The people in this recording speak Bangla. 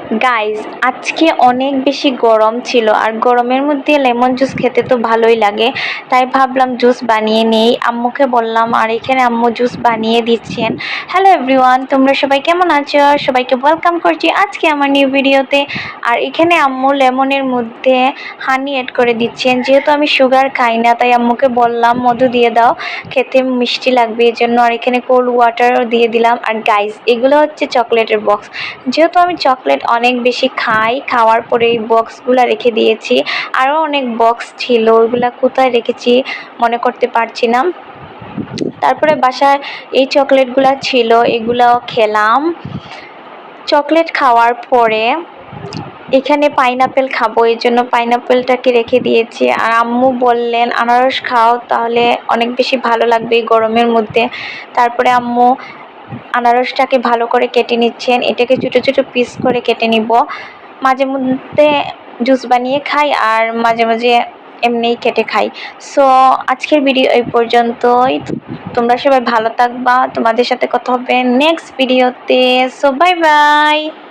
গাইস, আজকে অনেক বেশি গরম ছিল আর গরমের মধ্যে লেমন জুস খেতে তো ভালোই লাগে। তাই ভাবলাম জুস বানিয়ে নেই, আম্মুকে বললাম আর এখানে আম্মু জুস বানিয়ে দিচ্ছেন। হ্যালো এভরিওয়ান, তোমরা সবাই কেমন আছো? সবাইকে ওয়েলকাম করছি আজকে আমার নিউ ভিডিওতে। আর এখানে আম্মু লেমনের মধ্যে হানি অ্যাড করে দিচ্ছেন। যেহেতু আমি সুগার খাই না তাই আম্মুকে বললাম মধু দিয়ে দাও, খেতে মিষ্টি লাগবে এই জন্য। আর এখানে কোল্ড ওয়াটারও দিয়ে দিলাম। আর গাইস, এগুলো হচ্ছে চকলেটের বক্স। যেহেতু আমি চকলেট অনেক বেশি খাই, খাওয়ার পরে এই বক্সগুলো রেখে দিয়েছি। আরও অনেক বক্স ছিল, ওইগুলা কোথায় রেখেছি মনে করতে পারছি না। তারপরে বাসায় এই চকলেটগুলো ছিল, এগুলাও খেলাম। চকলেট খাওয়ার পরে এখানে পাইনাপেল খাবো, এই জন্য পাইনাপেলটাকে রেখে দিয়েছি। আর আম্মু বললেন আনারস খাও, তাহলে অনেক বেশি ভালো লাগবে এই গরমের মধ্যে। তারপরে আম্মু আনারসটাকে ভালো করে কেটে নিচ্ছেন। এটাকে ছোটো ছোটো পিস করে কেটে নিব। মাঝে মধ্যে জুস বানিয়ে খাই আর মাঝে মাঝে এমনিই কেটে খাই। সো আজকের ভিডিও এই পর্যন্তই। তোমরা সবাই ভালো থাকবা, তোমাদের সাথে কথা হবে নেক্সট ভিডিওতে। So bye bye.